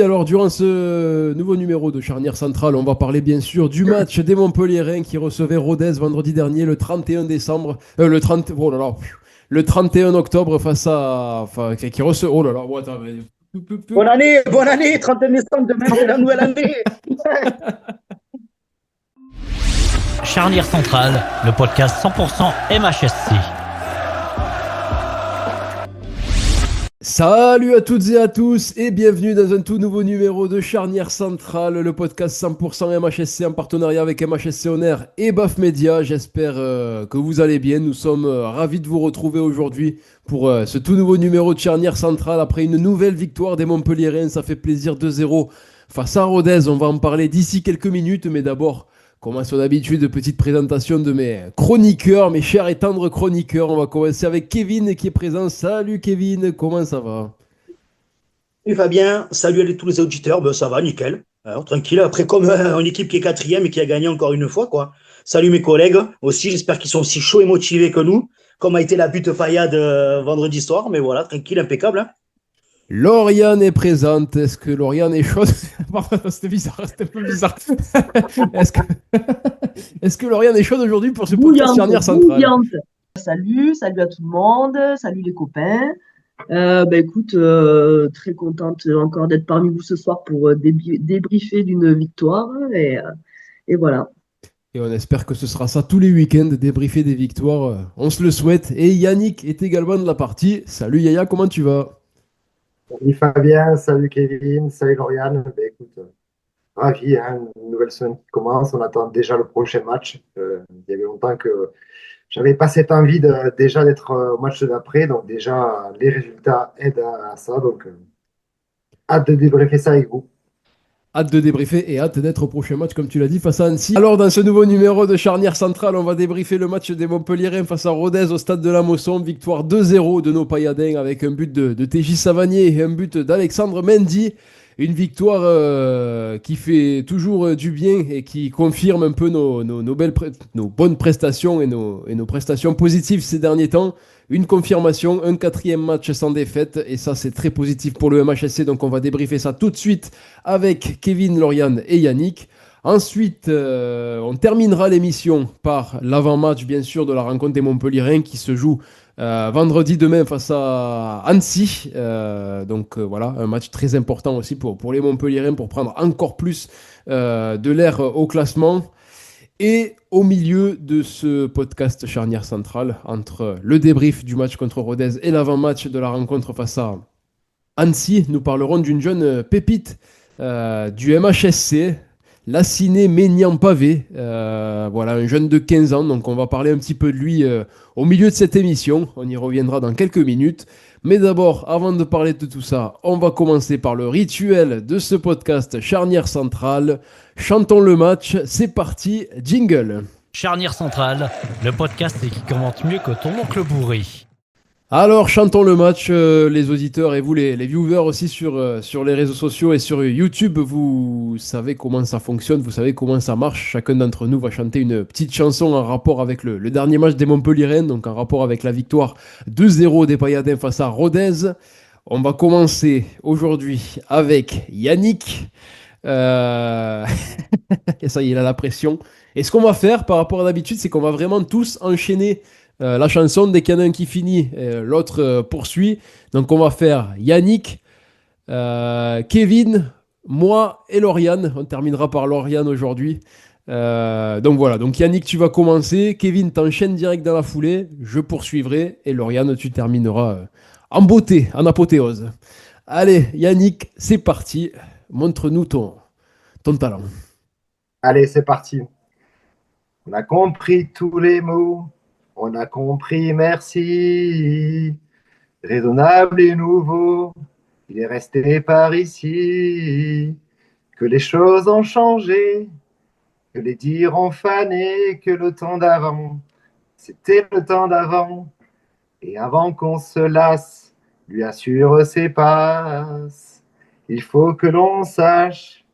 Alors, durant ce nouveau numéro de Charnière Centrale, on va parler bien sûr du match des Montpellierins qui recevaient Rodez vendredi dernier, le 31 décembre, le 30, oh là là, le 31 octobre face à, enfin, qui reçoit, oh là là, oh, attends, Bonne année, 31 décembre, demain c'est la nouvelle année. Charnière Centrale, le podcast 100% MHSC. Salut à toutes et à tous et bienvenue dans un tout nouveau numéro de Charnière Centrale, le podcast 100% MHSC en partenariat avec MHSC On Air et BAF Media. J'espère que vous allez bien. Nous sommes ravis de vous retrouver aujourd'hui pour ce tout nouveau numéro de Charnière Centrale après une nouvelle victoire des Montpellierins. Ça fait plaisir 2-0 face à Rodez. On va en parler d'ici quelques minutes, mais d'abord, comme à son habitude, petite présentation de mes chroniqueurs, mes chers et tendres chroniqueurs. On va commencer avec Kevin qui est présent. Salut Kevin, comment ça va? Salut Fabien, salut à tous les auditeurs, ben, ça va, nickel. Alors, tranquille, après comme une équipe qui est quatrième et qui a gagné encore une fois, quoi. Salut mes collègues aussi, j'espère qu'ils sont aussi chauds et motivés que nous, comme a été la butte paillade vendredi soir, mais voilà, tranquille, impeccable, hein. Lauriane est présente. Est-ce que Lauriane est chaude? Pardon, c'était bizarre, c'était un peu bizarre. Est-ce que, est-ce que Lauriane est chaude aujourd'hui pour ce podcast Bouillante, charnière centrale? bouillante. Salut à tout le monde, salut les copains. Écoute, très contente encore d'être parmi vous ce soir pour débriefer d'une victoire et voilà. Et on espère que ce sera ça tous les week-ends, débriefer des victoires. On se le souhaite. Et Yannick est également de la partie. Salut Yaya, comment tu vas? Salut Fabien, salut Kevin, salut Lauriane. Écoute, ravi, hein, une nouvelle semaine qui commence. On attend déjà le prochain match. Il y avait longtemps que j'avais pas cette envie déjà d'être au match d'après. Donc déjà, les résultats aident à ça. Donc, hâte de débriefer ça avec vous. Hâte de débriefer et hâte d'être au prochain match, comme tu l'as dit, face à Annecy. Alors, dans ce nouveau numéro de Charnière Centrale, on va débriefer le match des Montpellierins face à Rodez au stade de la Mosson. Victoire 2-0 de nos Payadins avec un but de TJ Savanier et un but d'Alexandre Mendy. Une victoire qui fait toujours du bien et qui confirme un peu nos bonnes prestations et nos prestations positives ces derniers temps. Une confirmation, un quatrième match sans défaite et ça c'est très positif pour le MHSC. Donc on va débriefer ça tout de suite avec Kevin, Lauriane et Yannick. Ensuite, on terminera l'émission par l'avant-match, bien sûr, de la rencontre des Montpellierins qui se joue vendredi demain face à Annecy. Voilà, un match très important aussi pour les Montpellierins pour prendre encore plus de l'air au classement. Et au milieu de ce podcast charnière centrale, entre le débrief du match contre Rodez et l'avant-match de la rencontre face à Annecy, nous parlerons d'une jeune pépite du MHSC, Lassiné Ménian Pavé. Voilà, un jeune de 15 ans. Donc, on va parler un petit peu de lui au milieu de cette émission. On y reviendra dans quelques minutes. Mais d'abord, avant de parler de tout ça, on va commencer par le rituel de ce podcast Charnière Centrale. Chantons le match. C'est parti, jingle. Charnière Centrale, le podcast qui commente mieux que ton oncle bourré. Alors, chantons le match, les auditeurs et vous, les viewers aussi sur les réseaux sociaux et sur YouTube. Vous savez comment ça fonctionne, vous savez comment ça marche. Chacun d'entre nous va chanter une petite chanson en rapport avec le dernier match des Montpellierens, donc en rapport avec la victoire 2-0 des Payadins face à Rodez. On va commencer aujourd'hui avec Yannick. Et ça y est, il a la pression. Et ce qu'on va faire par rapport à d'habitude, c'est qu'on va vraiment tous enchaîner la chanson. Dès qu'il y en a un qui finit, l'autre poursuit. Donc on va faire Yannick, Kevin, moi et Lauriane. On terminera par Lauriane aujourd'hui. Donc voilà, donc Yannick, tu vas commencer. Kevin, t'enchaînes direct dans la foulée. Je poursuivrai. Et Lauriane, tu termineras en beauté, en apothéose. Allez, Yannick, c'est parti. Montre-nous ton talent. Allez, c'est parti. On a compris tous les mots. On a compris, merci. Raisonnable et nouveau. Il est resté par ici. Que les choses ont changé. Que les dires ont fané. Que le temps d'avant, c'était le temps d'avant. Et avant qu'on se lasse, lui assure ses passes. Il faut que l'on sache,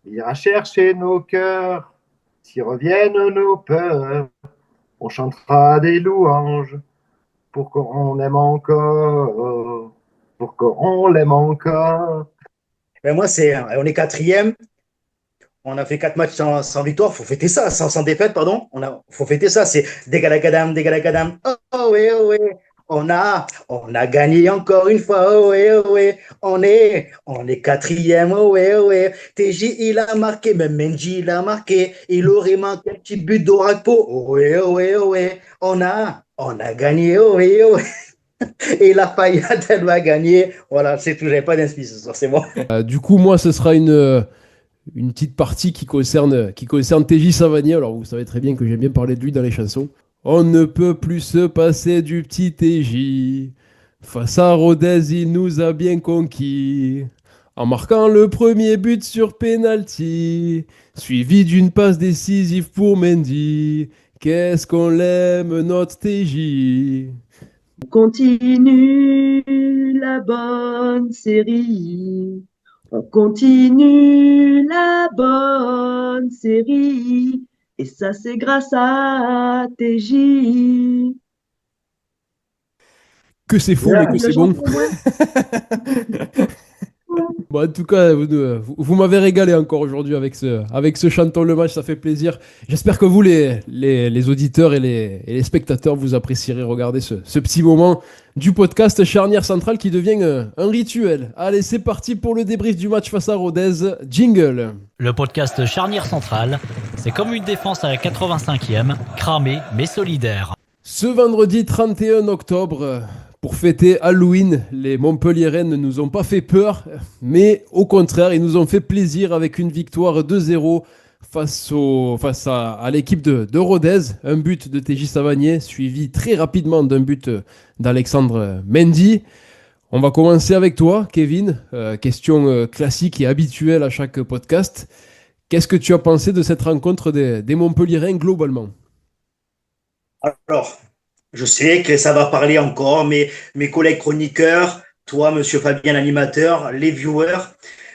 il ira chercher nos cœurs. S'y reviennent nos peurs, on chantera des louanges pour qu'on aime encore, pour qu'on l'aime encore. Ben moi, on est quatrième. On a fait 4 matchs sans victoire. Faut fêter ça, sans défaite, pardon. Faut fêter ça. C'est dégalagadam, dégalagadam. Oh ouais, oh ouais. On a gagné encore une fois. Oh ouais, oh ouais. On est quatrième. Oh ouais, oh ouais. TJ, il a marqué. Même Mendy, il a marqué. Il aurait manqué un petit but d'Orakpo. Oh ouais, oh ouais, oh ouais. On a gagné. Oh ouais, oh ouais. Et la Fayette, elle va gagner. Voilà, c'est tout. J'avais pas d'inspi ce soir. C'est bon. Du coup, moi, ce sera une petite partie qui concerne TJ Savanier. Alors, vous savez très bien que j'aime bien parler de lui dans les chansons. On ne peut plus se passer du petit TJ. Face à Rodez, il nous a bien conquis. En marquant le premier but sur penalty, suivi d'une passe décisive pour Mendy. Qu'est-ce qu'on l'aime, notre TJ. On continue la bonne série. On continue la bonne série. Et ça, c'est grâce à TJ. Que c'est faux, mais que c'est bon. Bon, en tout cas, vous m'avez régalé encore aujourd'hui avec ce chanton le match, ça fait plaisir. J'espère que vous, les auditeurs et les spectateurs, vous apprécierez regarder ce petit moment du podcast Charnière Centrale qui devient un rituel. Allez, c'est parti pour le débrief du match face à Rodez. Jingle. Le podcast Charnière Centrale, c'est comme une défense à la 85e, cramée mais solidaire. Ce vendredi 31 octobre, pour fêter Halloween, les Montpelliérains ne nous ont pas fait peur, mais au contraire, ils nous ont fait plaisir avec une victoire 2-0 face à l'équipe de Rodez. Un but de TJ Savanier, suivi très rapidement d'un but d'Alexandre Mendy. On va commencer avec toi, Kevin. Question classique et habituelle à chaque podcast. Qu'est-ce que tu as pensé de cette rencontre des Montpelliérains globalement ? Alors, je sais que ça va parler encore, mais mes collègues chroniqueurs, toi, monsieur Fabien, l'animateur, les viewers,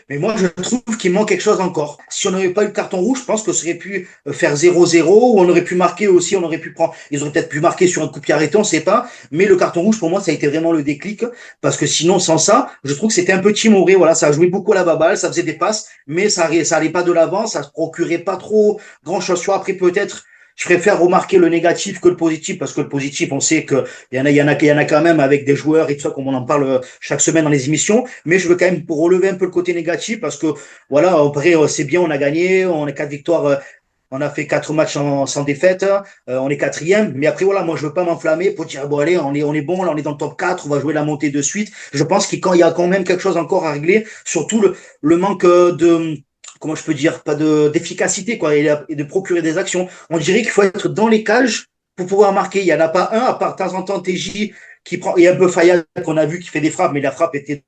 mais moi, je trouve qu'il manque quelque chose encore. Si on n'avait pas eu le carton rouge, je pense qu'on aurait pu faire 0-0 ou on aurait pu marquer aussi, on aurait pu prendre, ils auraient peut-être pu marquer sur un coup de pied arrêté, on sait pas. Mais le carton rouge, pour moi, ça a été vraiment le déclic parce que sinon, sans ça, je trouve que c'était un peu timoré. Voilà, ça a joué beaucoup à la baballe, ça faisait des passes, mais ça allait pas de l'avant, ça se procurait pas trop grand chose. Après, peut-être, je préfère remarquer le négatif que le positif parce que le positif, on sait que il y en a quand même avec des joueurs et tout ça, comme on en parle chaque semaine dans les émissions. Mais je veux quand même pour relever un peu le côté négatif parce que voilà, après c'est bien, on a gagné, on a 4 victoires, on a fait 4 matchs sans défaite, on est quatrième. Mais après voilà, moi je veux pas m'enflammer pour dire bon allez, on est bon, là on est dans le top 4, on va jouer la montée de suite. Je pense qu'il y a quand même quelque chose encore à régler, surtout le manque de comment je peux dire, pas d'efficacité, quoi, et de procurer des actions. On dirait qu'il faut être dans les cages pour pouvoir marquer. Il n'y en a pas un, à part de temps en temps TJ qui prend, et un peu Fayad qu'on a vu qui fait des frappes, mais la frappe était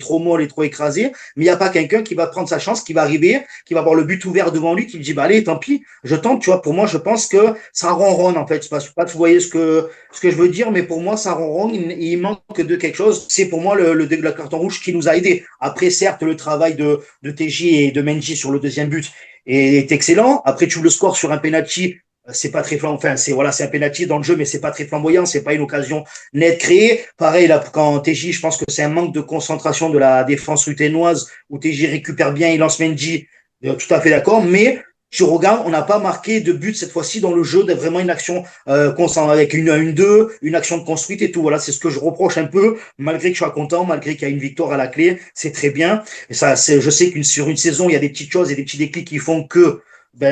trop molle et trop écrasée. Mais il n'y a pas quelqu'un qui va prendre sa chance, qui va arriver, qui va avoir le but ouvert devant lui, qui lui dit, bah allez, tant pis, je tente, tu vois. Pour moi, je pense que ça ronronne, en fait. Je sais pas si vous voyez ce que je veux dire, mais pour moi, ça ronronne. Il manque de quelque chose. C'est pour moi le carton rouge qui nous a aidés. Après, certes, le travail de TJ et de Mendy sur le deuxième but est excellent. Après, tu ouvres le score sur un penalty. C'est pas très flamboyant. Enfin, c'est un penalty dans le jeu, mais c'est pas très flamboyant. C'est pas une occasion nette créée. Pareil, là, quand TJ, je pense que c'est un manque de concentration de la défense ruténoise où TJ récupère bien, il lance Mendy. Tout à fait d'accord. Mais, tu regardes, on n'a pas marqué de but cette fois-ci dans le jeu, vraiment une action avec une 2, une action de construite et tout. Voilà, c'est ce que je reproche un peu, malgré que je sois content, malgré qu'il y a une victoire à la clé, c'est très bien. Et ça, je sais sur une saison, il y a des petites choses et des petits déclics qui font que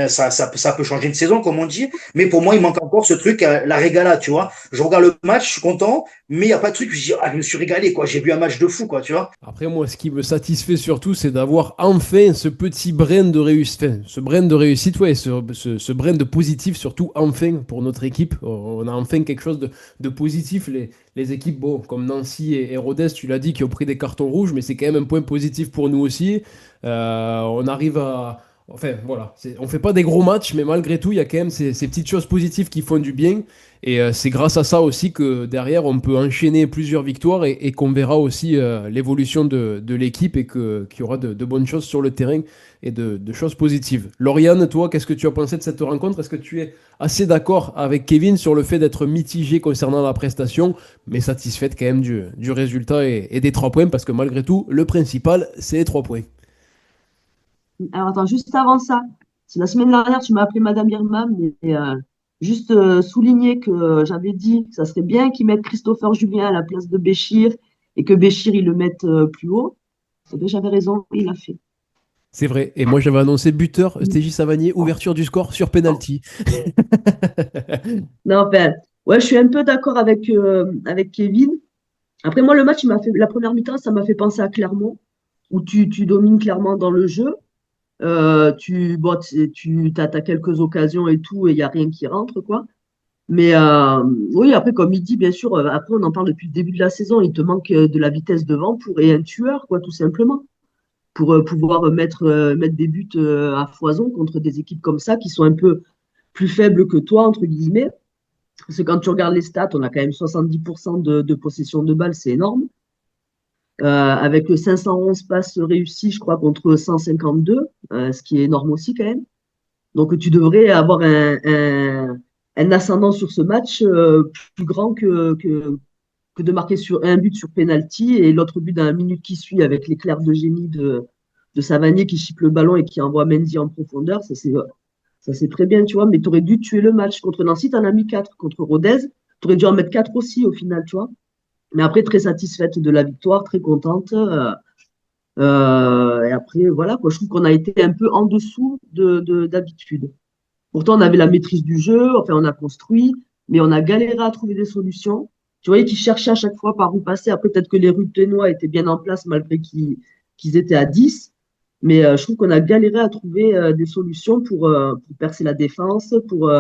ça peut changer une saison, comme on dit. Mais pour moi, il manque encore ce truc, la régala, tu vois. Je regarde le match, je suis content, mais il n'y a pas de truc où je dis, je me suis régalé, quoi. J'ai vu un match de fou, quoi, tu vois. Après, moi, ce qui me satisfait surtout, c'est d'avoir enfin ce petit brin de réussite. Enfin, ce brin de réussite, ouais, ce brin de positif, surtout enfin pour notre équipe. On a enfin quelque chose de positif. Les équipes, bon, comme Nancy et Rodez, tu l'as dit, qui ont pris des cartons rouges, mais c'est quand même un point positif pour nous aussi. On arrive à. Enfin, voilà, on fait pas des gros matchs, mais malgré tout, il y a quand même ces petites choses positives qui font du bien. Et c'est grâce à ça aussi que derrière, on peut enchaîner plusieurs victoires et qu'on verra aussi l'évolution de l'équipe et qu'il y aura de bonnes choses sur le terrain et de choses positives. Lauriane, toi, qu'est-ce que tu as pensé de cette rencontre? Est-ce que tu es assez d'accord avec Kevin sur le fait d'être mitigé concernant la prestation, mais satisfaite quand même du résultat et des 3 points? Parce que malgré tout, le principal, c'est les 3 points. Alors attends, juste avant ça, c'est la semaine dernière, tu m'as appelé Madame Irma, mais juste souligner que j'avais dit que ça serait bien qu'ils mettent Christopher Julien à la place de Béchir et que Béchir, ils le mettent plus haut. Eh bien, j'avais raison, il l'a fait. C'est vrai. Et moi, j'avais annoncé buteur, Stégy Savanier, ouverture du score sur penalty. Non, ben, ouais, je suis un peu d'accord avec Kevin. Après, moi, le match, la première mi-temps, ça m'a fait penser à Clermont, où tu domines clairement dans le jeu. Bon, t'as quelques occasions et tout, et il n'y a rien qui rentre, quoi. Mais oui, après, comme il dit, bien sûr, après, on en parle depuis le début de la saison, il te manque de la vitesse devant et un tueur, quoi, tout simplement, pour pouvoir mettre des buts à foison contre des équipes comme ça, qui sont un peu plus faibles que toi, entre guillemets. Parce que quand tu regardes les stats, on a quand même 70% de possession de balles, c'est énorme. Avec 511 passes réussies, je crois, contre 152, ce qui est énorme aussi quand même. Donc tu devrais avoir un ascendant sur ce match plus grand que de marquer sur un but sur penalty et l'autre but dans la minute qui suit avec l'éclair de génie de Savanier qui chipe le ballon et qui envoie Mendy en profondeur. Ça c'est très bien, tu vois, mais tu aurais dû tuer le match. Contre Nancy, tu en as mis 4. Contre Rodez, tu aurais dû en mettre 4 aussi au final, tu vois. Mais après, très satisfaite de la victoire, très contente. Et après, voilà, quoi, je trouve qu'on a été un peu en dessous d'habitude. Pourtant, on avait la maîtrise du jeu, enfin, on a construit, mais on a galéré à trouver des solutions. Tu voyais qu'ils cherchaient à chaque fois par où passer. Après, peut-être que les Ruthenois étaient bien en place malgré qu'ils étaient à 10. Mais je trouve qu'on a galéré à trouver des solutions pour percer la défense, pour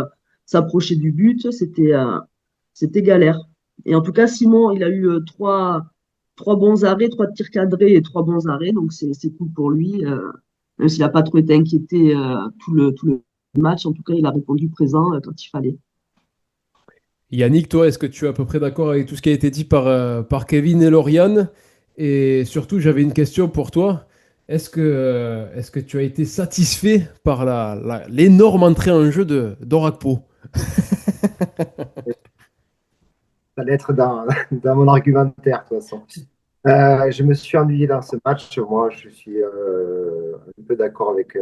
s'approcher du but. C'était galère. Et en tout cas, Simon, il a eu trois bons arrêts, 3 tirs cadrés et 3 bons arrêts. Donc, c'est cool pour lui. Même s'il n'a pas trop été inquiété tout le match. En tout cas, il a répondu présent quand il fallait. Yannick, toi, est-ce que tu es à peu près d'accord avec tout ce qui a été dit par Kevin et Lauriane? Et surtout, j'avais une question pour toi. Est-ce que tu as été satisfait par l'énorme entrée en jeu d'Orakpo? Ça allait être dans mon argumentaire, de toute façon. Je me suis ennuyé dans ce match. Moi, je suis un peu d'accord avec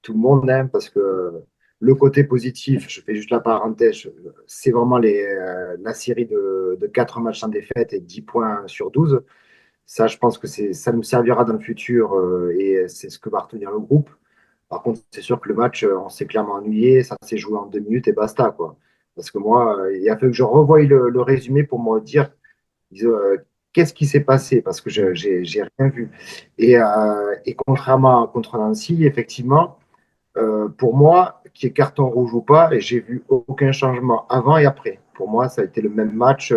tout le monde, hein, parce que le côté positif, je fais juste la parenthèse, c'est vraiment la série de 4 matchs sans défaite et 10 points sur 12. Ça, je pense que ça nous servira dans le futur et c'est ce que va retenir le groupe. Par contre, c'est sûr que le match, on s'est clairement ennuyé. Ça s'est joué en 2 minutes et basta, quoi. Parce que moi, il a fallu que je revoie le résumé pour me dire qu'est-ce qui s'est passé, parce que j'ai rien vu. Et contrairement contre Nancy, effectivement, pour moi, qui est carton rouge ou pas, et j'ai vu aucun changement avant et après. Pour moi, ça a été le même match.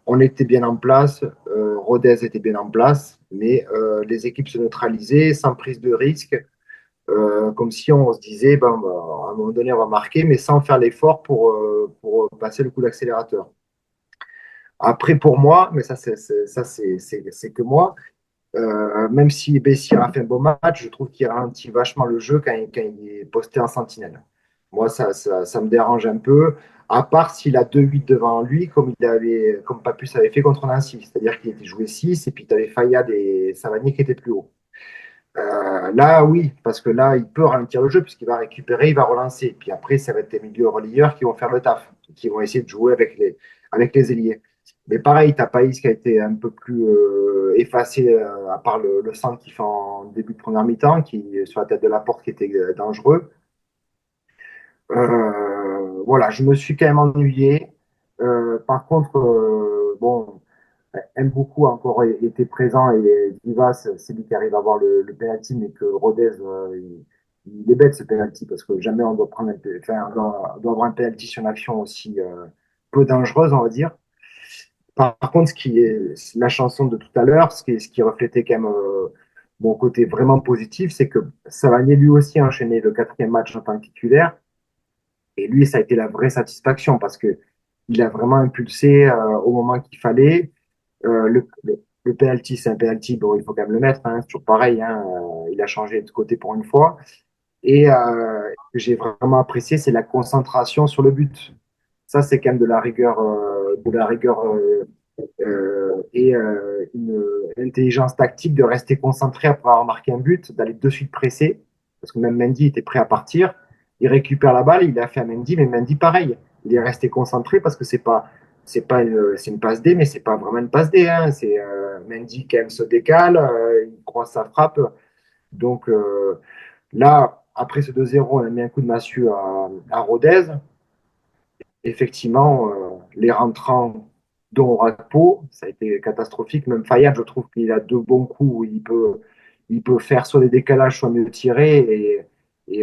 On était bien en place, Rodez était bien en place, mais les équipes se neutralisaient sans prise de risque, comme si on se disait, ben, à un moment donné, on va marquer, mais sans faire l'effort pour passer le coup d'accélérateur. Après, pour moi, mais c'est que moi, même si Bessier a fait un beau match, je trouve qu'il ralentit vachement le jeu quand il est posté en sentinelle. Moi, ça me dérange un peu, à part s'il a 2-8 devant lui, comme Papus avait fait contre Nancy. C'est-à-dire qu'il était joué 6 et puis tu avais Fayad et Savanier qui étaient plus hauts. Là, oui, parce que là, il peut ralentir le jeu puisqu'il va récupérer, il va relancer. Puis après, ça va être les milieux relayeurs qui vont faire le taf, qui vont essayer de jouer avec les ailiers. Mais pareil, tu as Païs qui a été un peu plus effacé, à part le centre qui fait en début de première mi-temps, qui est sur la tête de la porte, qui était dangereux. Voilà, je me suis quand même ennuyé. Par contre, bon, Mboukou a encore été présent et Divas, c'est lui qui arrive à avoir le penalty, mais que Rodez, il est bête ce penalty parce que jamais on doit prendre enfin, on doit avoir un penalty sur une action aussi peu dangereuse, on va dire. Par contre, ce qui est la chanson de tout à l'heure, ce qui reflétait quand même mon côté vraiment positif, c'est que Savanier lui aussi a enchaîné le 4e match en tant que titulaire. Et lui, ça a été la vraie satisfaction parce que il a vraiment impulsé au moment qu'il fallait. Le penalty, c'est un penalty, bon, il faut quand même le mettre, hein, c'est toujours pareil, hein, il a changé de côté pour une fois. Et ce que j'ai vraiment apprécié, c'est la concentration sur le but. Ça, c'est quand même de la rigueur et une intelligence tactique de rester concentré après avoir marqué un but, d'aller de suite presser, parce que même Mendy était prêt à partir. Il récupère la balle, il a fait à Mendy, mais Mendy pareil, il est resté concentré parce que c'est une passe D, mais c'est pas vraiment une passe D. Hein. C'est Mendy quand même se décale, il croise sa frappe. Donc là, après ce 2-0, on a mis un coup de massue à Rodez. Effectivement, les rentrants, dont Rakpo, ça a été catastrophique. Même Fayad, je trouve qu'il a deux bons coups où il peut faire soit des décalages, soit mieux tirer. Il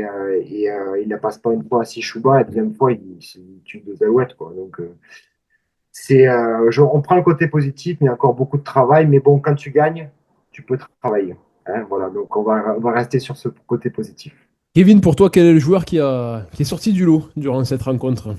ne passe pas une fois à Sishuba, et la deuxième fois, il tue deux alouettes. Quoi. Donc, on prend le côté positif, mais il y a encore beaucoup de travail. Mais bon, quand tu gagnes, tu peux travailler. Hein, voilà, donc on va rester sur ce côté positif. Kevin, pour toi, quel est le joueur qui est sorti du lot durant cette rencontre?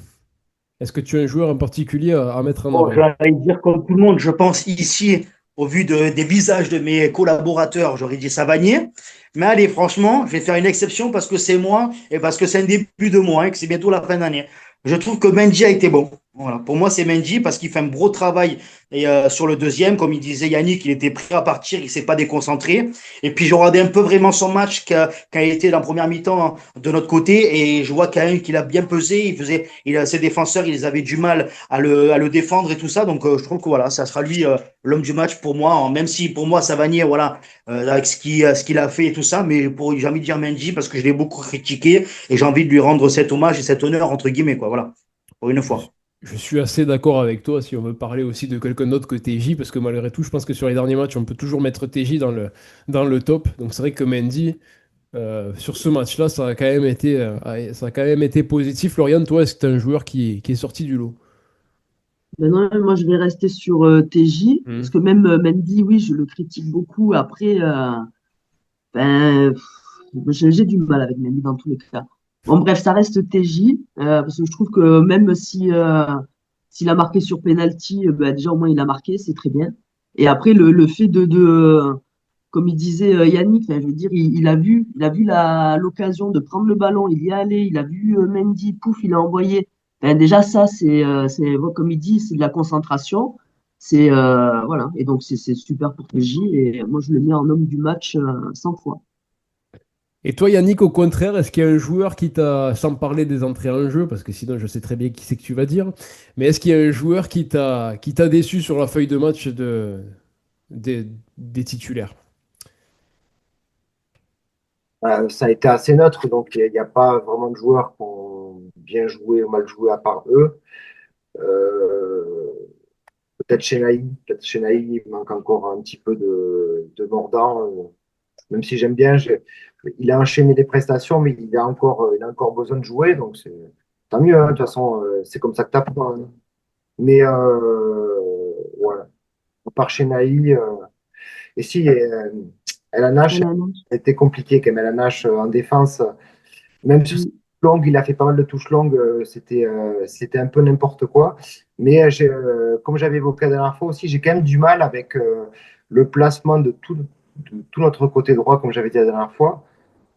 Est-ce que tu as un joueur en particulier à mettre en Bon, avant? je vais dire comme tout le monde, je pense ici, au vu des visages de mes collaborateurs, j'aurais dit Savanier. Mais allez, franchement, je vais faire une exception parce que c'est moi et parce que c'est un début de mois et que c'est bientôt la fin d'année. Je trouve que Mendy a été bon. Voilà. Pour moi, c'est Mendy parce qu'il fait un gros travail et, sur le deuxième. Comme il disait Yannick, il était prêt à partir, il s'est pas déconcentré. Et puis, j'ai regardé un peu vraiment son match quand il était dans la première mi-temps de notre côté et je vois quand même qu'il a bien pesé. Ses défenseurs, ils avaient du mal à le défendre et tout ça. Donc, je trouve que voilà, ça sera lui l'homme du match pour moi. Même si pour moi, Savanier, voilà, avec ce qu'il a fait et tout ça. Mais j'ai envie de dire Mendy parce que je l'ai beaucoup critiqué et j'ai envie de lui rendre cet hommage et cet honneur, entre guillemets, quoi. Voilà, pour une Je, fois. je suis assez d'accord avec toi si on veut parler aussi de quelqu'un d'autre que TJ, parce que malgré tout, je pense que sur les derniers matchs, on peut toujours mettre TJ dans le top. Donc c'est vrai que Mendy, sur ce match-là, ça a quand même été positif. Florian, toi, est-ce que tu es un joueur qui est sorti du lot? Maintenant, moi, je vais rester sur TJ, parce Hmm. que même Mendy, oui, je le critique beaucoup. Après, ben, j'ai du mal avec Mendy dans tous les cas. Bon, bref, ça reste TJ, parce que je trouve que même si s'il a marqué sur penalty, ben, déjà au moins il a marqué, c'est très bien. Et après, le fait comme il disait Yannick, enfin, je veux dire, il a vu l'occasion de prendre le ballon, il y est allé, il a vu Mendy, pouf, il a envoyé. Ben, déjà, ça, comme il dit, c'est de la concentration. Voilà. Et donc, c'est super pour TJ. Et moi, je le mets en homme du match 100 fois. Et toi, Yannick, au contraire, est-ce qu'il y a un joueur qui t'a, sans parler des entrées en jeu, parce que sinon je sais très bien qui c'est que tu vas dire, mais est-ce qu'il y a un joueur qui t'a déçu sur la feuille de match des titulaires? Ça a été assez neutre, donc il n'y a pas vraiment de joueurs qui ont bien joué ou mal joué à part eux. Euh, peut-être Chenaï, il manque encore un petit peu de mordant, même si j'aime bien. Il a enchaîné les prestations, mais il a encore besoin de jouer, donc c'est tant mieux. Hein, de toute façon, c'est comme ça que tu apprends. Hein. Mais voilà, à part Chenaï, et si LNH, Voilà, non. a été compliqué quand même. LNH en défense. Même sur ses Mm. touches longues, il a fait pas mal de touches longues. C'était un peu n'importe quoi. Mais comme j'avais évoqué la dernière fois aussi, j'ai quand même du mal avec le placement de tout notre côté droit, comme j'avais dit la dernière fois,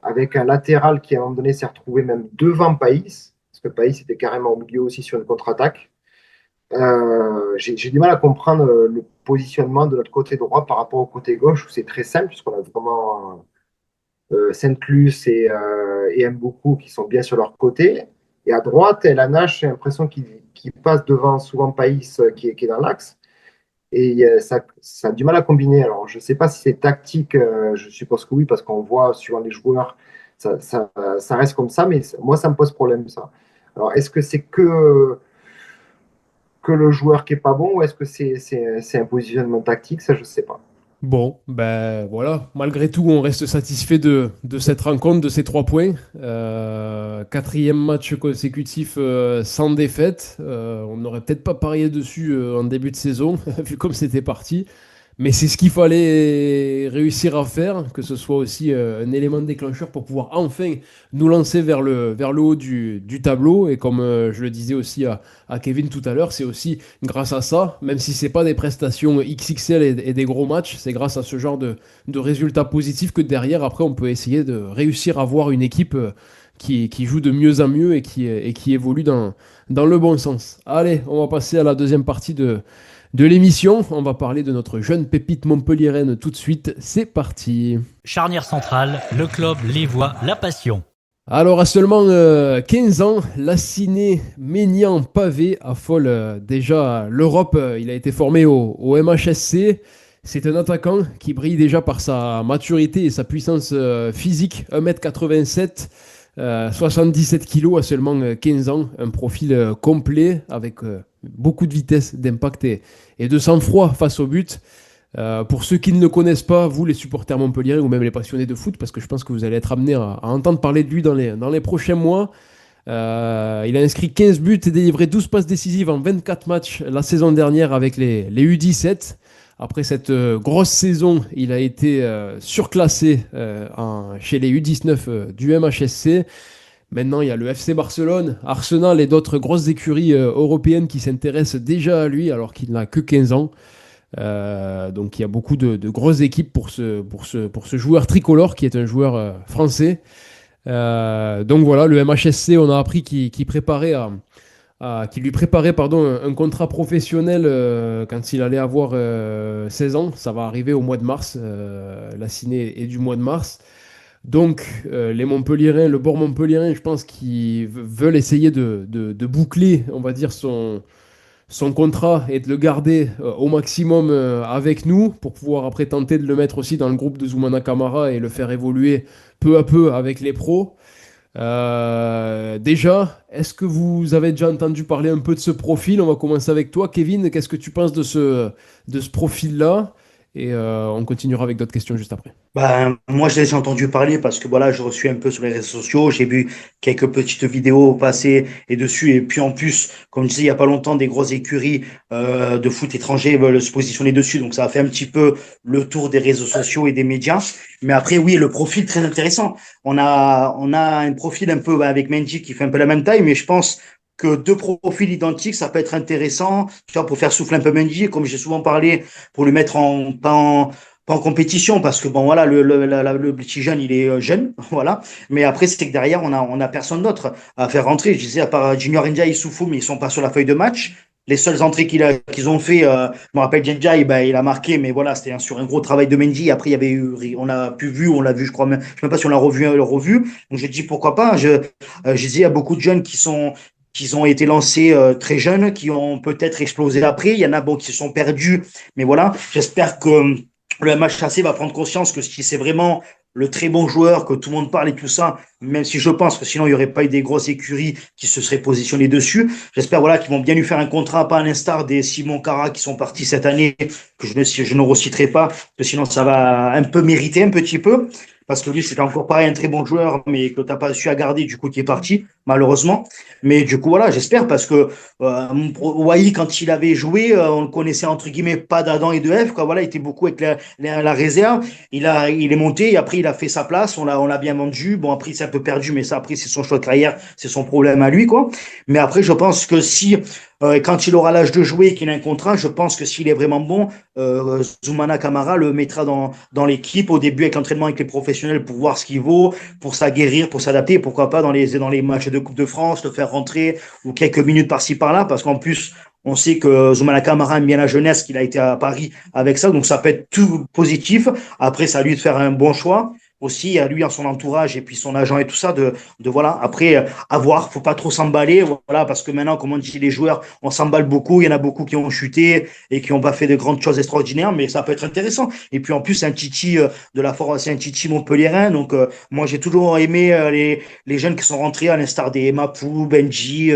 avec un latéral qui, à un moment donné, s'est retrouvé même devant Païs, parce que Païs était carrément au milieu aussi sur une contre-attaque. J'ai du mal à comprendre le positionnement de notre côté droit par rapport au côté gauche, où c'est très simple, puisqu'on a vraiment Sainte-Luce et Mboukou qui sont bien sur leur côté. Et à droite, la Nash, j'ai l'impression qu'il passe devant souvent Païs qui est dans l'axe. Et ça a du mal à combiner. Alors, je ne sais pas si c'est tactique, je suppose que oui, parce qu'on voit suivant les joueurs, ça reste comme ça, mais moi, ça me pose problème, ça. Alors, est-ce que c'est que le joueur qui est pas bon ou est-ce que c'est un positionnement tactique? Ça, je ne sais pas. Bon, ben voilà, malgré tout, on reste satisfait de cette rencontre, de ces 3 points. Quatrième match consécutif sans défaite. On n'aurait peut-être pas parié dessus en début de saison, vu comme c'était parti. Mais c'est ce qu'il fallait réussir à faire, que ce soit aussi un élément déclencheur pour pouvoir enfin nous lancer vers le haut du tableau. Et comme je le disais aussi à Kevin tout à l'heure, c'est aussi grâce à ça, même si c'est pas des prestations XXL et des gros matchs, c'est grâce à ce genre de résultats positifs que derrière, après, on peut essayer de réussir à voir une équipe qui joue de mieux en mieux et qui évolue dans le bon sens. Allez, on va passer à la deuxième partie de l'émission. On va parler de notre jeune pépite montpelliéraine tout de suite. C'est parti. Charnière centrale, le club, les voix, la passion. Alors, à seulement 15 ans, Lassiné Ménian Pavé affole déjà l'Europe. Il a été formé au MHSC. C'est un attaquant qui brille déjà par sa maturité et sa puissance physique. 1m87, 77 kg à seulement 15 ans. Un profil complet avec beaucoup de vitesse, d'impact et de sang-froid face au but. Pour ceux qui ne le connaissent pas, vous les supporters montpelliérains ou même les passionnés de foot, parce que je pense que vous allez être amenés à entendre parler de lui dans les prochains mois. Il a inscrit 15 buts et délivré 12 passes décisives en 24 matchs la saison dernière avec les U17. Après cette grosse saison, il a été surclassé chez les U19 du MHSC. Maintenant, il y a le FC Barcelone, Arsenal et d'autres grosses écuries européennes qui s'intéressent déjà à lui alors qu'il n'a que 15 ans. Donc il y a beaucoup de grosses équipes pour ce joueur tricolore qui est un joueur français. Donc voilà, le MHSC, on a appris qu'il lui préparait un contrat professionnel quand il allait avoir 16 ans. Ça va arriver au mois de mars. La ciné est du mois de mars. Donc les Montpelliérains, le bord montpelliérain, je pense qu'ils veulent essayer de boucler, on va dire, son contrat et de le garder au maximum avec nous pour pouvoir après tenter de le mettre aussi dans le groupe de Zoumana Camara et le faire évoluer peu à peu avec les pros. Déjà, est-ce que vous avez déjà entendu parler un peu de ce profil? On va commencer avec toi, Kevin. Qu'est-ce que tu penses de ce profil-là? Et on continuera avec d'autres questions juste après. Ben, moi, je l'ai entendu parler parce que voilà, je reçus un peu sur les réseaux sociaux. J'ai vu quelques petites vidéos passer et dessus. Et puis en plus, comme je disais il y a pas longtemps, des grosses écuries de foot étrangers veulent se positionner dessus. Donc ça a fait un petit peu le tour des réseaux sociaux et des médias. Mais après, oui, le profil très intéressant. On a un profil un peu avec Mendy qui fait un peu la même taille, mais je pense que deux profils identiques, ça peut être intéressant, tu vois, pour faire souffler un peu Mendy, comme j'ai souvent parlé, pour lui mettre pas en compétition, parce que bon, voilà, le petit jeune, il est jeune, voilà. Mais après, c'est que derrière, on a personne d'autre à faire rentrer. Je disais, à part Junior India et Soufou, mais ils sont pas sur la feuille de match. Les seules entrées qu'ils ont fait, je me rappelle Ndiaye, ben, il a marqué, mais voilà, c'était sur un gros travail de Mendy. Après, il y avait eu, on l'a vu, je crois même, je sais même pas si on l'a revu. Donc, j'ai dit pourquoi pas. Je disais, il y a beaucoup de jeunes qui ont été lancés très jeunes, qui ont peut-être explosé après. Il y en a bon qui se sont perdus, mais voilà. J'espère que le MHC va prendre conscience que si c'est vraiment le très bon joueur, que tout le monde parle et tout ça, même si je pense que sinon il n'y aurait pas eu des grosses écuries qui se seraient positionnées dessus. J'espère voilà qu'ils vont bien lui faire un contrat, pas à l'instar des Simon Cara qui sont partis cette année, que je ne reciterai pas, parce que sinon ça va un peu mériter un petit peu. Parce que lui, c'était encore pareil, un très bon joueur, mais que tu n'as pas su à garder, du coup, qui est parti, malheureusement. Mais du coup, voilà, j'espère, parce que Wai, quand il avait joué, on le connaissait, entre guillemets, pas d'Adam et de F, quoi. Voilà, il était beaucoup avec la réserve. Il est monté, et après, il a fait sa place, on l'a bien vendu. Bon, après, c'est un peu perdu, mais ça, après, c'est son choix de carrière, c'est son problème à lui, quoi. Mais après, je pense que si, quand il aura l'âge de jouer et qu'il a un contrat, je pense que s'il est vraiment bon, Zoumana Camara le mettra dans l'équipe au début avec l'entraînement avec les professionnels pour voir ce qu'il vaut, pour s'aguerrir, pour s'adapter, pourquoi pas dans les matchs de Coupe de France, le faire rentrer ou quelques minutes par-ci par-là, parce qu'en plus, on sait que Zoumana Camara aime bien la jeunesse, qu'il a été à Paris avec ça, donc ça peut être tout positif. Après, c'est à lui de faire un bon choix. Aussi, à lui, à son entourage et puis son agent et tout ça, de voilà. Après, à voir, faut pas trop s'emballer, voilà, parce que maintenant, comme on dit, les joueurs, on s'emballe beaucoup. Il y en a beaucoup qui ont chuté et qui n'ont pas fait de grandes choses extraordinaires, mais ça peut être intéressant. Et puis, en plus, c'est un Titi c'est un Titi montpelliérain. Donc, moi, j'ai toujours aimé les jeunes qui sont rentrés, à l'instar des Mapou, Benji,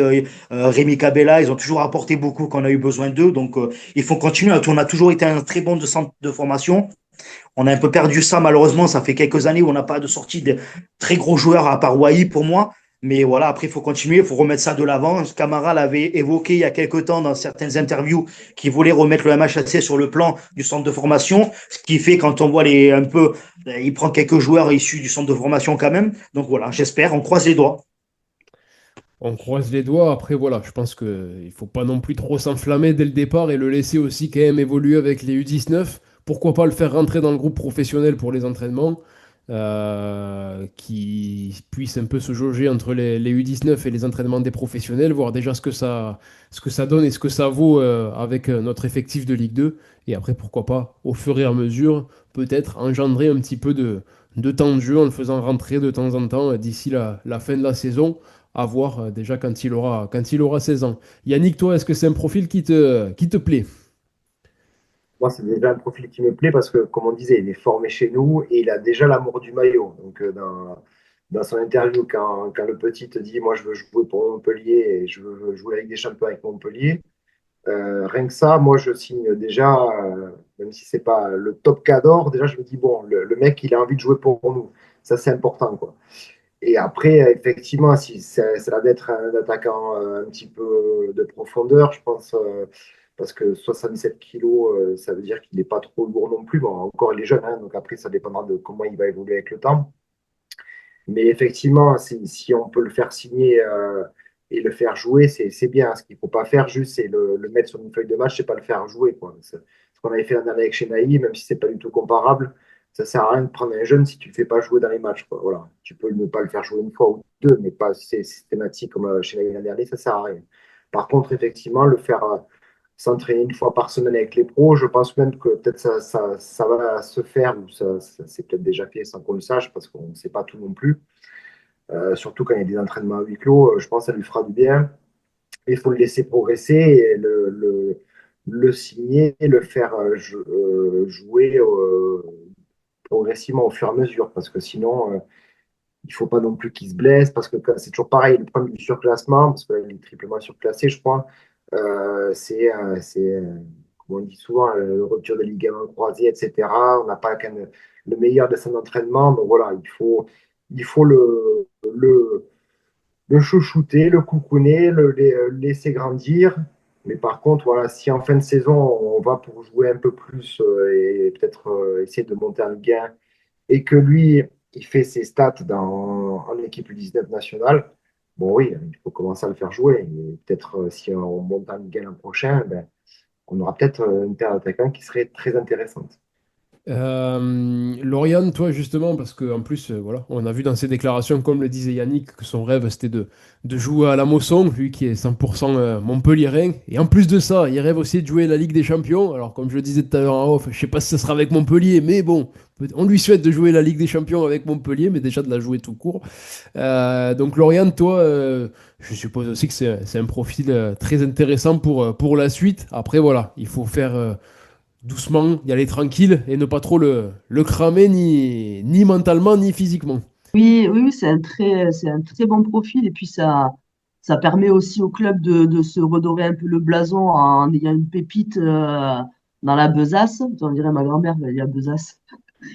Rémi Cabella. Ils ont toujours apporté beaucoup quand on a eu besoin d'eux. Donc, il faut continuer. On a toujours été un très bon de centre de formation. On a un peu perdu ça, malheureusement. Ça fait quelques années où on n'a pas de sortie de très gros joueurs à part Wai pour moi. Mais voilà, après, il faut continuer, il faut remettre ça de l'avant. Camara l'avait évoqué il y a quelques temps dans certaines interviews qu'il voulait remettre le MHSC sur le plan du centre de formation. Ce qui fait, quand on voit il prend quelques joueurs issus du centre de formation quand même. Donc voilà, j'espère, on croise les doigts. On croise les doigts. Après, voilà, je pense qu'il ne faut pas non plus trop s'enflammer dès le départ et le laisser aussi quand même évoluer avec les U19. Pourquoi pas le faire rentrer dans le groupe professionnel pour les entraînements qu'il puisse un peu se jauger entre les U19 et les entraînements des professionnels, voir déjà ce que ça donne et ce que ça vaut avec notre effectif de Ligue 2. Et après, pourquoi pas, au fur et à mesure, peut-être engendrer un petit peu de temps de jeu en le faisant rentrer de temps en temps d'ici la fin de la saison, à voir déjà quand il aura 16 ans. Yannick, toi, est-ce que c'est un profil qui te plaît? Moi, c'est déjà un profil qui me plaît parce que, comme on disait, il est formé chez nous et il a déjà l'amour du maillot. Donc, dans son interview, quand le petit te dit, moi, je veux jouer pour Montpellier et je veux jouer la Ligue des Champions avec Montpellier, rien que ça, moi, je signe déjà, même si c'est pas le top cadre, déjà, je me dis, bon, le mec, il a envie de jouer pour nous. Ça, c'est important, quoi. Et après, effectivement, si ça va d'être un attaquant un petit peu de profondeur, je pense, parce que 77 kilos, ça veut dire qu'il n'est pas trop lourd non plus. Bon, encore, il est jeune, hein, donc après, ça dépendra de comment il va évoluer avec le temps. Mais effectivement, si on peut le faire signer et le faire jouer, c'est bien. Ce qu'il ne faut pas faire juste, c'est le mettre sur une feuille de match, c'est pas le faire jouer, quoi. Ce qu'on avait fait l'année dernière avec Chenaï, même si c'est pas du tout comparable, ça sert à rien de prendre un jeune si tu ne le fais pas jouer dans les matchs, quoi. Voilà. Tu peux ne pas le faire jouer une fois ou deux, mais pas c'est systématique comme Chenaï l'année dernière, ça sert à rien. Par contre, effectivement, le faire s'entraîner une fois par semaine avec les pros, je pense même que peut-être ça va se faire, ou ça c'est peut-être déjà fait sans qu'on le sache, parce qu'on ne sait pas tout non plus. Surtout quand il y a des entraînements à huis clos, je pense que ça lui fera du bien. Il faut le laisser progresser et le signer et le faire jouer progressivement au fur et à mesure, parce que sinon, il ne faut pas non plus qu'il se blesse, parce que c'est toujours pareil, le problème du surclassement, parce qu'il est triplement surclassé, je crois, comme on dit souvent, le rupture des ligaments croisés, etc. On n'a pas le meilleur dessin d'entraînement, donc voilà, il faut le chouchouter, le coucouner, le laisser grandir. Mais par contre, voilà, si en fin de saison, on va pour jouer un peu plus et peut-être essayer de monter en Ligue 1 et que lui, il fait ses stats en équipe U19 nationale, bon oui, il faut commencer à le faire jouer. Et peut-être si on monte en Ligue 1 l'an prochain, ben, on aura peut-être une paire d'attaquants qui serait très intéressante. Lauriane, toi justement, parce qu'en plus, voilà, on a vu dans ses déclarations, comme le disait Yannick, que son rêve c'était de jouer à la Mosson, lui qui est 100% montpelliérain. Et en plus de ça, il rêve aussi de jouer la Ligue des Champions. Alors, comme je le disais tout à l'heure en off, je sais pas si ce sera avec Montpellier, mais bon, on lui souhaite de jouer la Ligue des Champions avec Montpellier, mais déjà de la jouer tout court. Donc, Lauriane, toi, je suppose aussi que c'est un profil très intéressant pour la suite. Après, voilà, il faut faire. Doucement, y aller tranquille et ne pas trop le cramer ni mentalement ni physiquement. Oui, oui, oui, c'est un très bon profil. Et puis, ça permet aussi au club de se redorer un peu le blason en ayant une pépite dans la besace. On dirait ma grand-mère, elle dit la besace.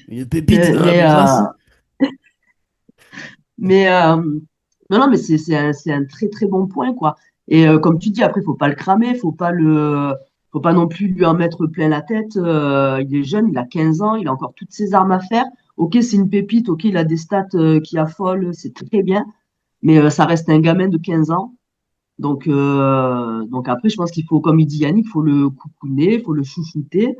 Une pépite Mais, dans la mais, besace. mais, non, non, mais c'est un très, très bon point, quoi. Et comme tu dis, après, faut pas le cramer, faut pas non plus lui en mettre plein la tête. Il est jeune, il a 15 ans, il a encore toutes ses armes à faire. Ok, c'est une pépite, ok, il a des stats qui affolent, c'est très bien. Mais ça reste un gamin de 15 ans. Donc après, je pense qu'il faut, comme il dit Yannick, il faut le coucouner, il faut le chouchouter.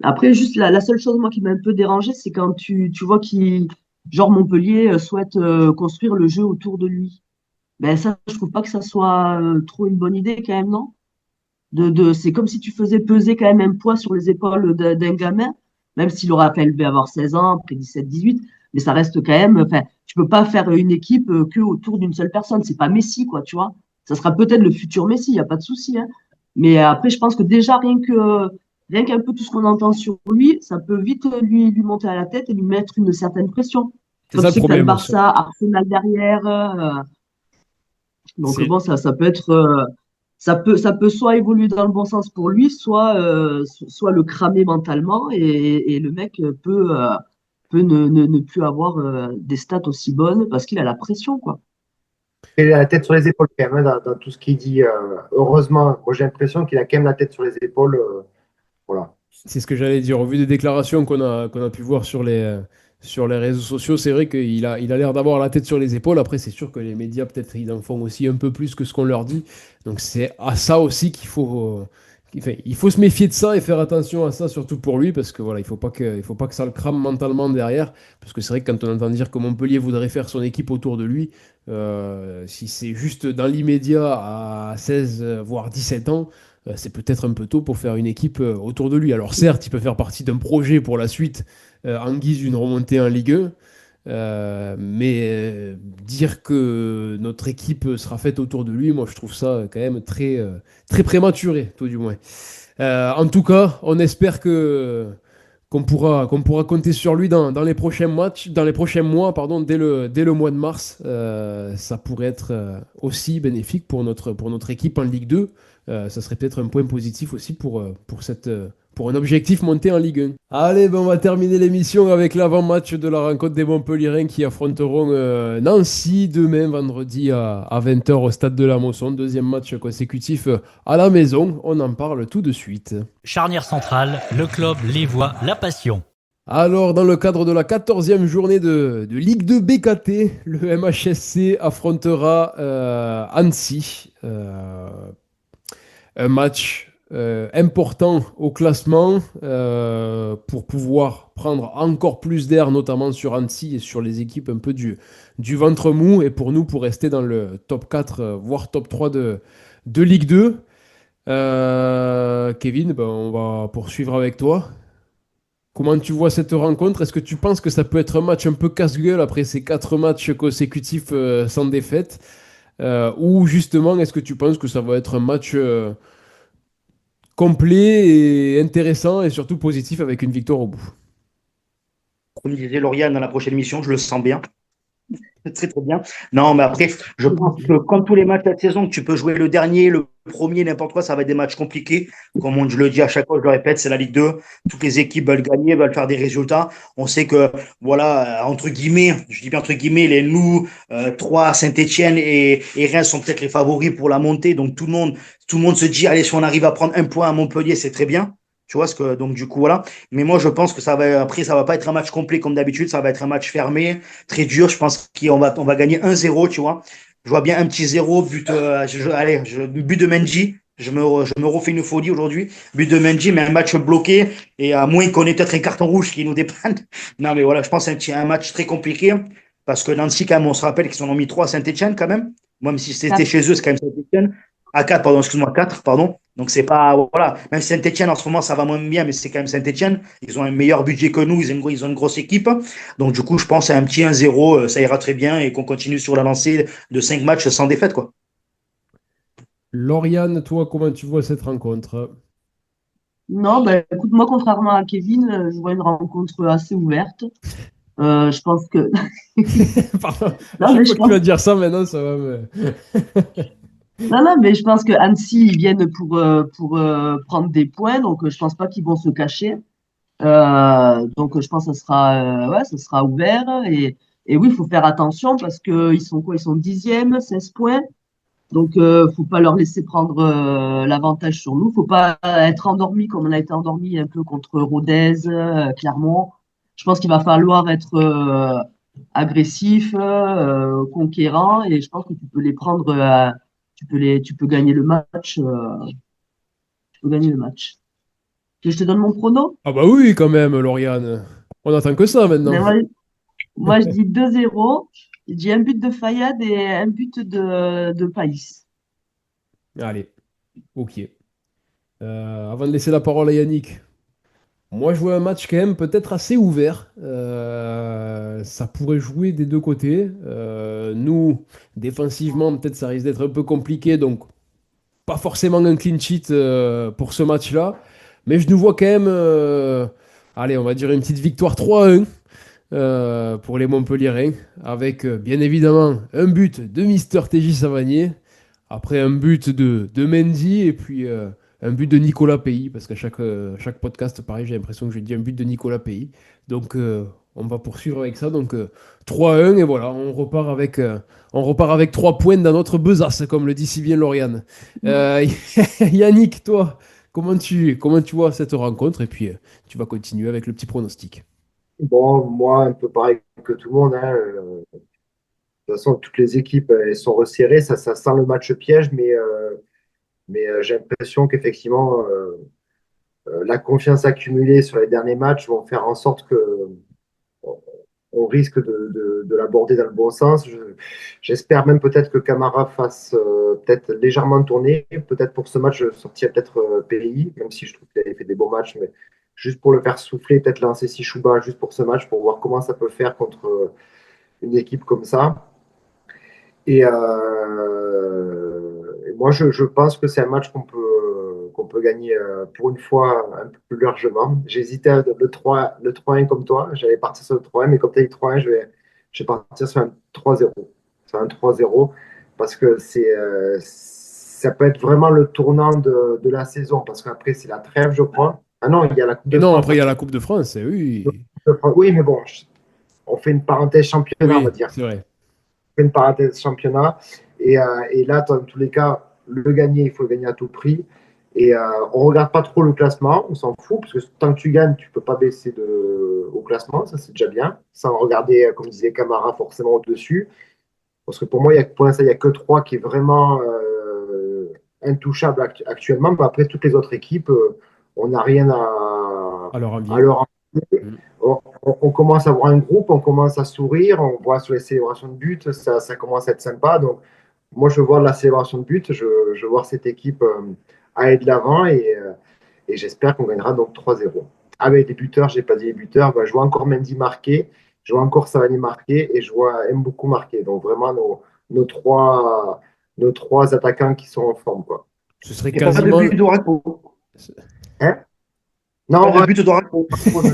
Après, juste la seule chose, moi, qui m'a un peu dérangé, c'est quand tu vois qu'il, genre Montpellier, souhaite construire le jeu autour de lui. Ben ça, je trouve pas que ça soit trop une bonne idée, quand même, non? C'est comme si tu faisais peser quand même un poids sur les épaules d'un gamin, même s'il aura fait élever avoir 16 ans, après 17, 18, mais ça reste quand même, enfin, tu peux pas faire une équipe que autour d'une seule personne. C'est pas Messi, quoi, tu vois. Ça sera peut-être le futur Messi, il n'y a pas de souci, hein. Mais après, je pense que déjà, rien qu'un peu tout ce qu'on entend sur lui, ça peut vite lui monter à la tête et lui mettre une certaine pression. C'est Quand ça tu le sais que tu as le problème aussi. Barça, Arsenal derrière, donc C'est bon, ça peut être, ça peut soit évoluer dans le bon sens pour lui, soit le cramer mentalement et le mec peut ne plus avoir des stats aussi bonnes parce qu'il a la pression, quoi. Il a la tête sur les épaules quand même, hein, dans tout ce qu'il dit. Heureusement, moi j'ai l'impression qu'il a quand même la tête sur les épaules. Voilà. c'est ce que j'allais dire. Au vu des déclarations qu'on a pu voir sur les réseaux sociaux, c'est vrai il a l'air d'avoir la tête sur les épaules. Après, c'est sûr que les médias, peut-être, ils en font aussi un peu plus que ce qu'on leur dit. Donc, c'est à ça aussi il faut se méfier de ça et faire attention à ça, surtout pour lui, parce que voilà, il faut pas que ça le crame mentalement derrière. Parce que c'est vrai que quand on entend dire que Montpellier voudrait faire son équipe autour de lui, si c'est juste dans l'immédiat à 16, voire 17 ans, c'est peut-être un peu tôt pour faire une équipe autour de lui. Alors certes, il peut faire partie d'un projet pour la suite en guise d'une remontée en Ligue 1. Mais dire que notre équipe sera faite autour de lui, moi je trouve ça quand même très prématuré, tout du moins. En tout cas, on espère que qu'on pourra compter sur lui dans les prochains matchs, dans les prochains mois, pardon, dès le mois de mars. Ça pourrait être aussi bénéfique pour notre équipe en Ligue 2. Ça serait peut-être un point positif aussi pour un objectif monté en Ligue 1. Allez, ben on va terminer l'émission avec l'avant-match de la rencontre des Montpellierins qui affronteront Nancy demain vendredi à 20h au stade de la Mosson. Deuxième match consécutif à la maison. On en parle tout de suite. Charnière centrale, le club, les voix, la passion. Alors, dans le cadre de la 14e journée de Ligue 2 BKT, le MHSC affrontera Annecy. Un match important au classement pour pouvoir prendre encore plus d'air, notamment sur Annecy et sur les équipes un peu du ventre mou, et pour nous, pour rester dans le top 4, voire top 3 de Ligue 2. Kevin, ben, on va poursuivre avec toi. Comment tu vois cette rencontre? Est-ce que tu penses que ça peut être un match un peu casse-gueule après ces 4 matchs consécutifs sans défaite? Ou justement, est-ce que tu penses que ça va être un match complet et intéressant et surtout positif avec une victoire au bout? Comme disait Lauriane dans la prochaine émission, je le sens bien. Très très bien. Non, mais après, je pense que comme tous les matchs de la saison, que tu peux jouer le dernier, le premier, n'importe quoi, ça va être des matchs compliqués. Comme je le dis à chaque fois, je le répète, c'est la Ligue 2. Toutes les équipes veulent gagner, veulent faire des résultats. On sait que, voilà, entre guillemets, je dis bien entre guillemets, les loups, 3, Saint-Etienne et Reims sont peut-être les favoris pour la montée. Donc tout le monde se dit, allez, si on arrive à prendre un point à Montpellier, c'est très bien. Tu vois ce que, donc du coup, voilà. Mais moi, je pense que après, ça va pas être un match complet comme d'habitude. Ça va être un match fermé, très dur. Je pense on va gagner 1-0, tu vois. Je vois bien un petit 0, but de Mendy. Je me refais une folie aujourd'hui. But de Mendy, mais un match bloqué. Et à moins qu'on ait peut-être un carton rouge qui nous dépanne. Non, mais voilà, je pense que c'est un match très compliqué. Parce que Nancy, quand même, on se rappelle qu'ils en ont mis 3 à Saint-Etienne, quand même. Même si c'était chez eux, c'est quand même Saint-Etienne. À 4, pardon, excuse-moi, 4, pardon. Donc, c'est pas, voilà. Même Saint-Etienne, en ce moment, ça va moins bien, mais c'est quand même Saint-Etienne. Ils ont un meilleur budget que nous. Ils ont une grosse équipe. Donc, du coup, je pense à un petit 1-0, ça ira très bien et qu'on continue sur la lancée de 5 matchs sans défaite, quoi. Lauriane, toi, comment tu vois cette rencontre? Non, ben, écoute, moi, contrairement à Kevin, je vois une rencontre assez ouverte. Je pense que. Pardon, à Non, mais chaque je fois que tu pense. vas dire ça, maintenant, ça va me... Non, non, mais je pense que Annecy, ils viennent pour prendre des points, donc je pense pas qu'ils vont se cacher. Donc je pense que ça sera ouvert. Et oui, il faut faire attention parce que ils sont quoi? Ils sont 10e, 16 points. Donc faut pas leur laisser prendre l'avantage sur nous. Faut pas être endormi comme on a été endormi un peu contre Rodez, Clermont. Je pense qu'il va falloir être agressif, conquérant, et je pense que tu peux les prendre, tu peux gagner le match. Tu peux gagner le match. Que je te donne mon prono? Ah bah oui, quand même, Lauriane. On attend que ça maintenant. Ben, moi, je dis 2-0. Je dis un but de Fayad et un but de Païs. Allez, ok. Avant de laisser la parole à Yannick, moi je vois un match quand même peut-être assez ouvert. Ça pourrait jouer des deux côtés. Nous, défensivement, peut-être ça risque d'être un peu compliqué, donc pas forcément un clean sheet pour ce match-là. Mais je nous vois quand même, allez, on va dire une petite victoire 3-1 pour les Montpellierins, avec bien évidemment un but de Mister TJ Savanier, après un but de Mendy, et puis un but de Nicolas Pays, parce qu'à chaque podcast, pareil, j'ai l'impression que je dis un but de Nicolas Pays. Donc on va poursuivre avec ça. Donc 3-1, et voilà, on repart avec 3 points dans notre besace, comme le dit si bien Lauriane. Yannick, toi, comment tu vois cette rencontre? Et puis tu vas continuer avec le petit pronostic. Bon, moi, un peu pareil que tout le monde, hein. De toute façon, toutes les équipes elles sont resserrées. Ça sent le match piège, mais Mais j'ai l'impression qu'effectivement, la confiance accumulée sur les derniers matchs vont faire en sorte que on risque de l'aborder dans le bon sens. J'espère même peut-être que Camara fasse peut-être légèrement tourner. Peut-être pour ce match, je sortirais peut-être PI, même si je trouve qu'il avait fait des bons matchs, mais juste pour le faire souffler, peut-être lancer Sishuba juste pour ce match, pour voir comment ça peut faire contre une équipe comme ça. Et moi, je pense que c'est un match qu'on peut gagner pour une fois un peu plus largement. J'hésitais à le 3-1 comme toi. J'allais partir sur le 3-1, mais comme tu as dit 3-1, je vais partir sur un 3-0. Sur un 3-0 parce que ça peut être vraiment le tournant de la saison. Parce qu'après, c'est la trêve, je crois. Ah non, il y a la Coupe Et de non, France. après, il y a la Coupe de France, oui. Oui, mais bon, on fait une parenthèse championnat, on va Oui, dire. c'est vrai. Une parenthèse championnat. Et là, dans tous les cas, le gagner, il faut le gagner à tout prix. Et on ne regarde pas trop le classement, on s'en fout, parce que tant que tu gagnes, tu ne peux pas baisser au classement, ça c'est déjà bien, sans regarder, comme disait Camara, forcément au-dessus. Parce que pour moi, pour l'instant, il n'y a que 3 qui est vraiment intouchable actuellement, mais après, toutes les autres équipes, on n'a rien Alors, en à bien. leur enlever. On commence à voir un groupe, on commence à sourire, on voit sur les célébrations de but, ça commence à être sympa. Donc, moi, je vois la célébration de but, je vois cette équipe aller de l'avant et j'espère qu'on gagnera donc 3-0. Avec les buteurs, je n'ai pas dit les buteurs, je vois encore Mendy marqué, je vois encore Savani marqué et je vois Mboukou marqué. Donc, vraiment, nos trois attaquants qui sont en forme, quoi. Ce serait Et pas de quasiment. but d'Oracle. Hein? Non, Pas de but d'Oracle. non,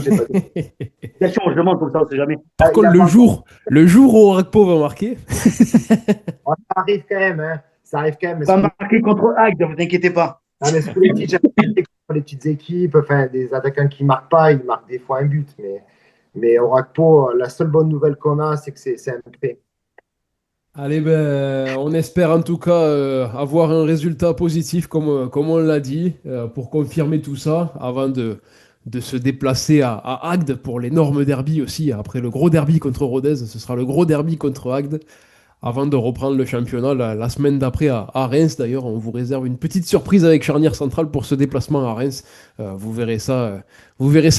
j'ai pas dit. Question, je demande comme ça, on ne sait jamais. Par Il contre, a pas encore. le jour où Orakpo va marquer, Ça arrive quand même, hein. Ça arrive quand même. Mais Pas marqué contre Agde, ne vous inquiétez pas. sous les petites, les petites équipes, enfin, des attaquants qui ne marquent pas, ils marquent des fois un but. Mais Orakpo, la seule bonne nouvelle qu'on a, c'est que c'est un prêt. allez, ben, on espère en tout cas avoir un résultat positif, comme on l'a dit, pour confirmer tout ça, avant de se déplacer à Agde pour l'énorme derby aussi. Après le gros derby contre Rodez, ce sera le gros derby contre Agde, avant de reprendre le championnat la semaine d'après à Reims. D'ailleurs, on vous réserve une petite surprise avec Charnière Centrale pour ce déplacement à Reims. Vous verrez ça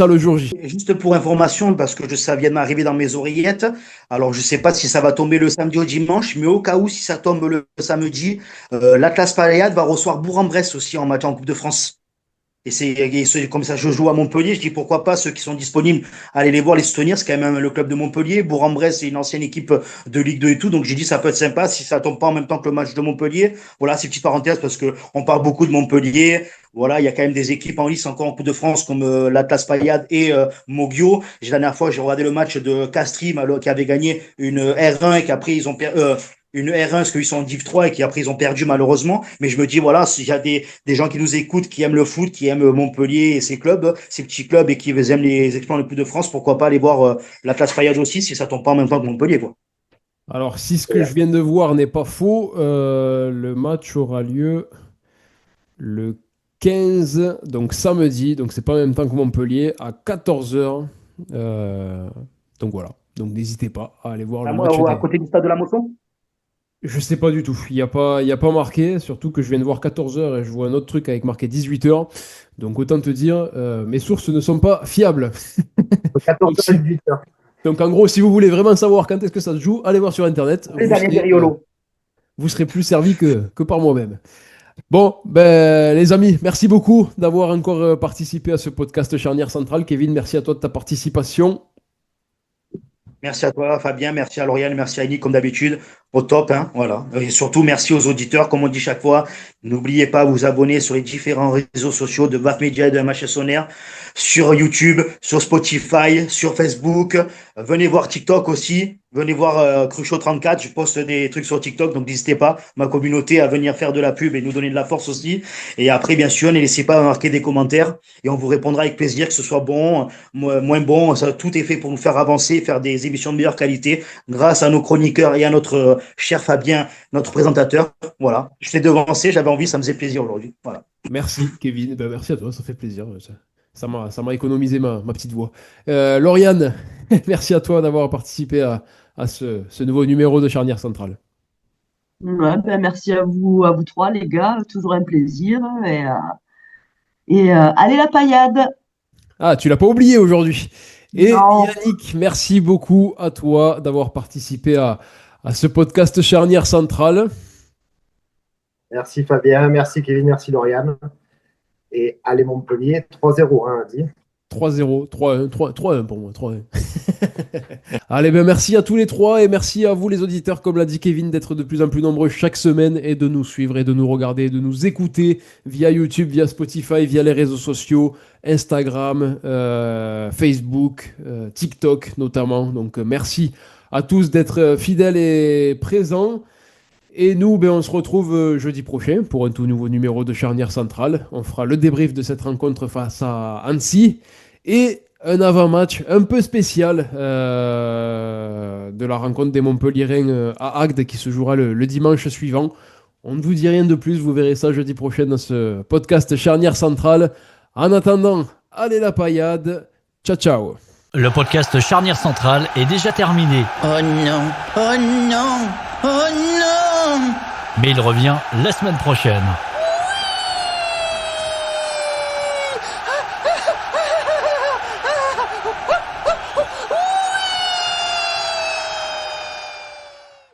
le jour J. Et juste pour information, parce que ça vient de m'arriver dans mes oreillettes, alors je ne sais pas si ça va tomber le samedi ou dimanche, mais au cas où, si ça tombe le samedi, l'Atlas Palayade va recevoir Bourg-en-Bresse aussi en match en Coupe de France. Comme ça, je joue à Montpellier. Je dis pourquoi pas ceux qui sont disponibles, allez les voir, les soutenir. C'est quand même le club de Montpellier. Bourg-en-Bresse, c'est une ancienne équipe de Ligue 2 et tout. Donc j'ai dit ça peut être sympa si ça tombe pas en même temps que le match de Montpellier. Voilà, c'est une petite parenthèse parce que on parle beaucoup de Montpellier. Voilà, il y a quand même des équipes en lice encore en Coupe de France comme l'Atlas Payade et Mogio. La dernière fois, j'ai regardé le match de Castries qui avait gagné une R1 et qu'après ils ont perdu. Une R1 parce qu'ils sont en Div 3 et qu'après ils ont perdu malheureusement. Mais je me dis, voilà, s'il y a des gens qui nous écoutent, qui aiment le foot, qui aiment Montpellier et ses clubs, ces petits clubs et qui aiment les exploits les plus de France, pourquoi pas aller voir la classe Payage aussi si ça tombe pas en même temps que Montpellier, quoi. Alors, si ce que je viens de voir n'est pas faux, le match aura lieu le 15, donc samedi, donc c'est pas en même temps que Montpellier, à 14h. Donc voilà, donc n'hésitez pas à aller voir le match À des. côté du stade de la Mosson. Je sais pas du tout, il y a pas marqué, surtout que je viens de voir 14h et je vois un autre truc avec marqué 18h. Donc autant te dire, mes sources ne sont pas fiables. Donc, 14h, 18h. donc en gros, si vous voulez vraiment savoir quand est-ce que ça se joue, allez voir sur Internet, C'est Daniel Deriolo. vous serez plus servi que par moi-même. Bon, ben, les amis, merci beaucoup d'avoir encore participé à ce podcast Charnière Centrale. Kevin, merci à toi de ta participation. Merci à toi, Fabien. Merci à Lauriane. Merci à Annie, comme d'habitude. Au top, hein. Voilà. Et surtout, merci aux auditeurs, comme on dit chaque fois. N'oubliez pas de vous abonner sur les différents réseaux sociaux de VAF Media et de MH Sonner, sur YouTube, sur Spotify, sur Facebook. Venez voir TikTok aussi. Venez voir Cruchot34. Je poste des trucs sur TikTok, donc n'hésitez pas, ma communauté, à venir faire de la pub et nous donner de la force aussi. Et après, bien sûr, n'hésitez pas à marquer des commentaires et on vous répondra avec plaisir, que ce soit bon, moins bon. Ça, tout est fait pour nous faire avancer, faire des émissions de meilleure qualité grâce à nos chroniqueurs et à notre cher Fabien, notre présentateur. Voilà. Je t'ai devancé, j'avais envie, ça me faisait plaisir aujourd'hui. Voilà. Merci, Kevin. Ben, merci à toi, ça fait plaisir. Ça m'a économisé ma petite voix. Lauriane, merci à toi d'avoir participé à ce nouveau numéro de Charnière Centrale. Ouais, ben, merci à vous trois, les gars. Toujours un plaisir. Allez, la paillade! Ah, tu l'as pas oublié aujourd'hui. Et Non. Yannick, merci beaucoup à toi d'avoir participé à ce podcast Charnière Centrale. Merci Fabien, merci Kevin, merci Lauriane. Et allez Montpellier, 3-0, hein, dit. 3-0, 3-1, 3-1 pour moi, 3-1. Allez, ben merci à tous les trois et merci à vous les auditeurs, comme l'a dit Kevin, d'être de plus en plus nombreux chaque semaine et de nous suivre et de nous regarder, et de nous écouter via YouTube, via Spotify, via les réseaux sociaux, Instagram, Facebook, TikTok notamment. Donc merci à tous d'être fidèles et présents. Et nous, ben, on se retrouve jeudi prochain pour un tout nouveau numéro de Charnière Centrale. On fera le débrief de cette rencontre face à Annecy et un avant-match un peu spécial de la rencontre des Montpelliérains à Agde qui se jouera le dimanche suivant. On ne vous dit rien de plus, vous verrez ça jeudi prochain dans ce podcast Charnière Centrale. En attendant, allez la paillade, ciao ciao. Le podcast Charnière Centrale est déjà terminé, Oh non, oh non, oh non! mais il revient la semaine prochaine.